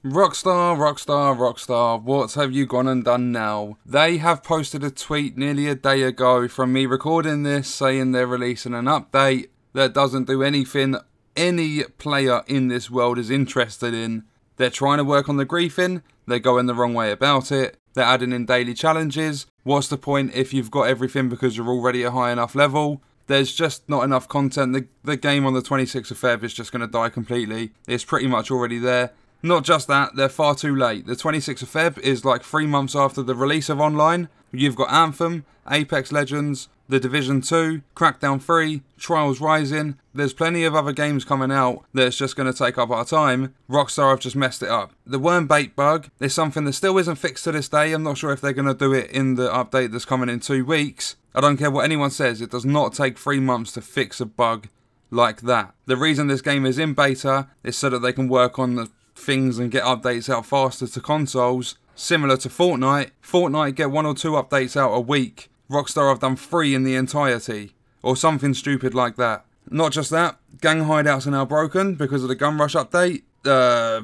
Rockstar, Rockstar, Rockstar, what have you gone and done now? They have posted a tweet nearly a day ago from me recording this saying they're releasing an update that doesn't do anything any player in this world is interested in. They're trying to work on the griefing, they're going the wrong way about it, they're adding in daily challenges. What's the point if you've got everything because you're already a high enough level? There's just not enough content. The game on the 26th of Feb is just going to die completely. It's pretty much already there. Not just that, they're far too late. The 26th of Feb is like 3 months after the release of Online. You've got Anthem, Apex Legends, The Division 2, Crackdown 3, Trials Rising. There's plenty of other games coming out that's just going to take up our time. Rockstar have just messed it up. The worm bait bug is something that still isn't fixed to this day. I'm not sure if they're going to do it in the update that's coming in 2 weeks. I don't care what anyone says, it does not take 3 months to fix a bug like that. The reason this game is in beta is so that they can work on the things and get updates out faster to consoles. Similar to Fortnite. Fortnite get 1 or 2 updates out a week. Rockstar have done 3 in the entirety. Or something stupid like that. Not just that, gang hideouts are now broken because of the Gun Rush update.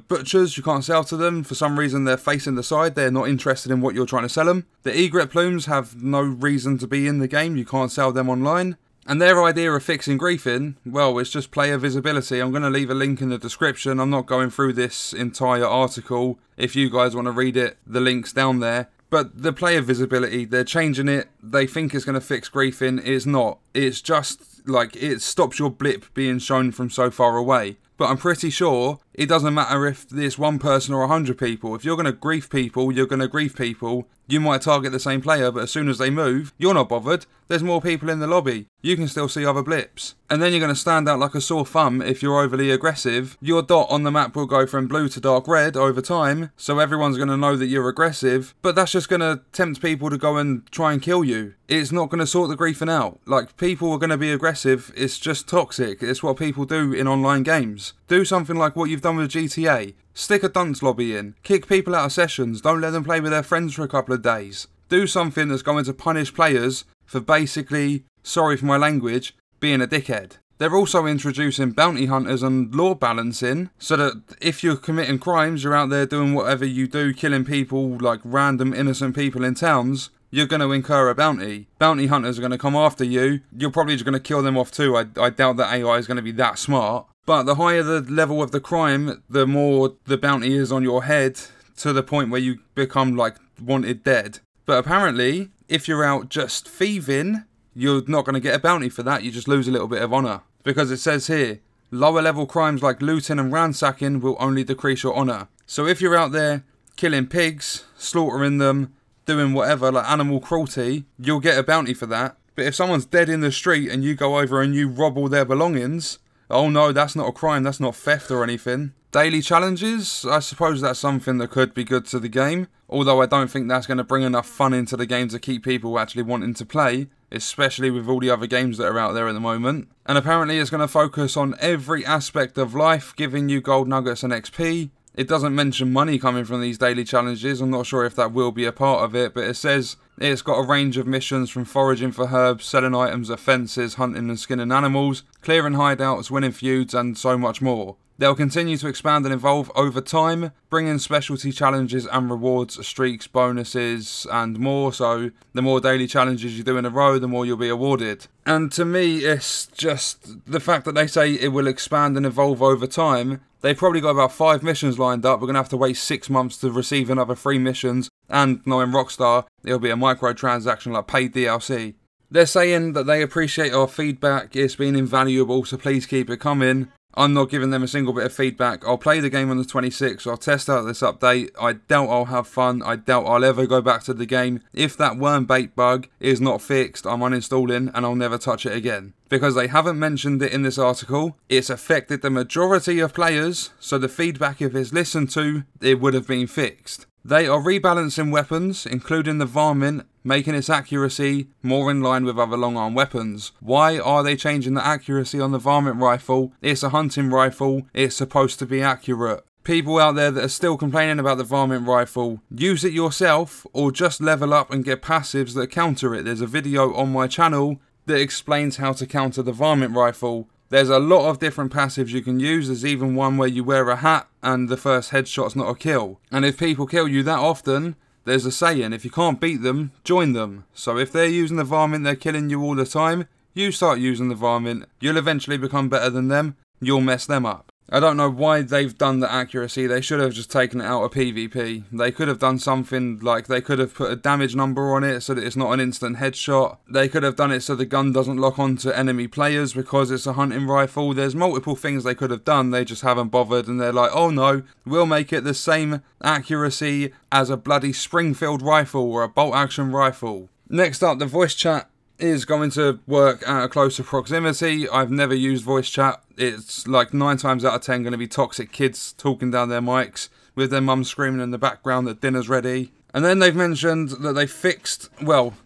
Butchers, you can't sell to them. For some reason they're facing the side, they're not interested in what you're trying to sell them. The egret plumes have no reason to be in the game, you can't sell them online. And their idea of fixing griefing, well, it's just player visibility. I'm going to leave a link in the description. I'm not going through this entire article. If you guys want to read it, the link's down there. But the player visibility, they're changing it. They think it's going to fix griefing. It's not. It's just like it stops your blip being shown from so far away. But I'm pretty sure it doesn't matter if there's 1 person or 100 people. If you're going to grief people, you're going to grief people. You might target the same player, but as soon as they move, you're not bothered. There's more people in the lobby. You can still see other blips. And then you're going to stand out like a sore thumb if you're overly aggressive. Your dot on the map will go from blue to dark red over time, so everyone's going to know that you're aggressive. But that's just going to tempt people to go and try and kill you. It's not going to sort the griefing out. Like, people are going to be aggressive. It's just toxic. It's what people do in online games. Do something like what you've done with GTA. Stick a dunce lobby in. Kick people out of sessions. Don't let them play with their friends for a couple of days. Do something that's going to punish players for basically, sorry for my language, being a dickhead. They're also introducing bounty hunters and law balancing, so that if you're committing crimes, you're out there doing whatever you do, killing people like random innocent people in towns, you're going to incur a bounty. Bounty hunters are going to come after you. You're probably just going to kill them off too. I doubt that AI is going to be that smart. But the higher the level of the crime, the more the bounty is on your head, to the point where you become like wanted dead. But apparently, if you're out just thieving, you're not going to get a bounty for that, you just lose a little bit of honour. Because it says here, lower level crimes like looting and ransacking will only decrease your honour. So if you're out there killing pigs, slaughtering them, doing whatever, like animal cruelty, you'll get a bounty for that. But if someone's dead in the street and you go over and you rob all their belongings, oh no, that's not a crime, that's not theft or anything. Daily challenges, I suppose that's something that could be good to the game, although I don't think that's going to bring enough fun into the game to keep people actually wanting to play, especially with all the other games that are out there at the moment. And apparently it's going to focus on every aspect of life, giving you gold nuggets and XP. It doesn't mention money coming from these daily challenges. I'm not sure if that will be a part of it, but it says it's got a range of missions from foraging for herbs, selling items at fences, hunting and skinning animals, clearing hideouts, winning feuds, and so much more. They'll continue to expand and evolve over time, bringing specialty challenges and rewards, streaks, bonuses, and more. So the more daily challenges you do in a row, the more you'll be awarded. And to me, it's just the fact that they say it will expand and evolve over time. They've probably got about 5 missions lined up. We're going to have to wait 6 months to receive another 3 missions. And knowing Rockstar, it'll be a microtransaction like paid DLC. They're saying that they appreciate our feedback. It's been invaluable, so please keep it coming. I'm not giving them a single bit of feedback. I'll play the game on the 26th. I'll test out this update. I doubt I'll have fun. I doubt I'll ever go back to the game. If that worm bait bug is not fixed, I'm uninstalling and I'll never touch it again. Because they haven't mentioned it in this article. It's affected the majority of players, so the feedback, if it's listened to, it would have been fixed. They are rebalancing weapons, including the varmint, making its accuracy more in line with other long arm weapons. Why are they changing the accuracy on the varmint rifle? It's a hunting rifle, it's supposed to be accurate. People out there that are still complaining about the varmint rifle, use it yourself or just level up and get passives that counter it. There's a video on my channel that explains how to counter the varmint rifle. There's a lot of different passives you can use. There's even one where you wear a hat and the first headshot's not a kill. And if people kill you that often, there's a saying, if you can't beat them, join them. So if they're using the varmint, they're killing you all the time, you start using the varmint, you'll eventually become better than them, you'll mess them up. I don't know why they've done the accuracy. They should have just taken it out of PvP. They could have done something like they could have put a damage number on it so that it's not an instant headshot. They could have done it so the gun doesn't lock onto enemy players because it's a hunting rifle. There's multiple things they could have done. They just haven't bothered and they're like, oh no, we'll make it the same accuracy as a bloody Springfield rifle or a bolt action rifle. Next up, the voice chat is going to work at a closer proximity. I've never used voice chat. It's like 9 times out of 10 going to be toxic kids talking down their mics with their mum screaming in the background that dinner's ready. And then they've mentioned that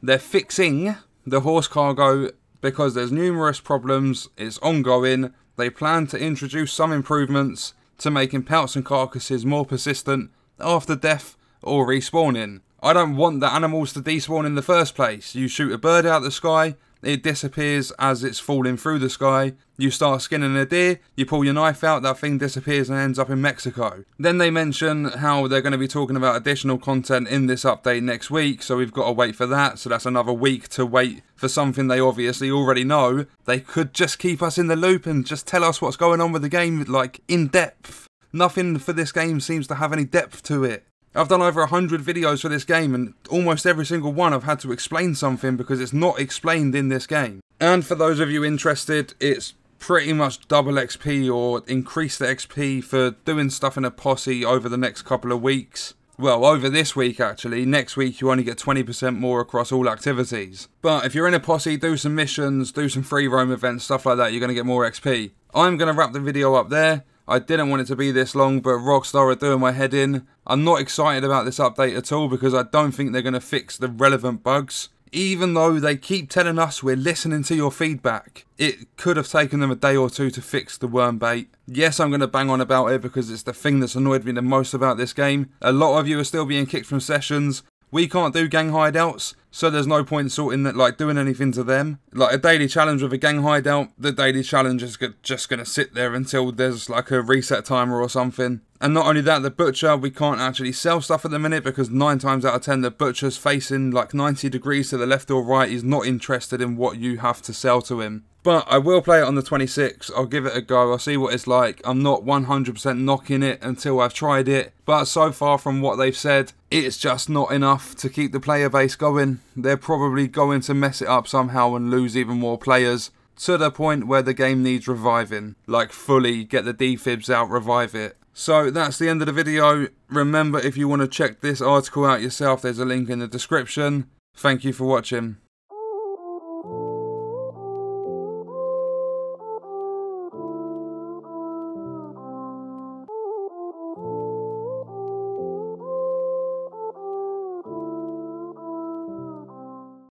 they're fixing the horse cargo because there's numerous problems. It's ongoing. They plan to introduce some improvements to making pelts and carcasses more persistent after death or respawning. I don't want the animals to despawn in the first place. You shoot a bird out the sky, it disappears as it's falling through the sky. You start skinning a deer, you pull your knife out, that thing disappears and ends up in Mexico. Then they mention how they're going to be talking about additional content in this update next week, so we've got to wait for that. So that's another week to wait for something they obviously already know. They could just keep us in the loop and just tell us what's going on with the game, like, in depth. Nothing for this game seems to have any depth to it. I've done over 100 videos for this game and almost every single one I've had to explain something because it's not explained in this game. And for those of you interested, it's pretty much double XP or increase the XP for doing stuff in a posse over the next couple of weeks. Well, over this week actually. Next week you only get 20% more across all activities. But if you're in a posse, do some missions, do some free roam events, stuff like that, you're going to get more XP. I'm going to wrap the video up there. I didn't want it to be this long, but Rockstar are doing my head in. I'm not excited about this update at all because I don't think they're going to fix the relevant bugs. Even though they keep telling us we're listening to your feedback. It could have taken them a day or two to fix the worm bait. Yes, I'm going to bang on about it because it's the thing that's annoyed me the most about this game. A lot of you are still being kicked from sessions. We can't do gang hideouts, so there's no point sorting that, like, doing anything to them. Like a daily challenge with a gang hideout, the daily challenge is just going to sit there until there's like a reset timer or something. And not only that, the butcher, we can't actually sell stuff at the minute because 9 times out of 10 the butcher's facing like 90 degrees to the left or right. He's not interested in what you have to sell to him. But I will play it on the 26th, I'll give it a go, I'll see what it's like. I'm not 100% knocking it until I've tried it, but so far from what they've said, it's just not enough to keep the player base going. They're probably going to mess it up somehow and lose even more players, to the point where the game needs reviving. Like fully get the defibs out, revive it. So that's the end of the video. Remember, if you want to check this article out yourself, there's a link in the description. Thank you for watching.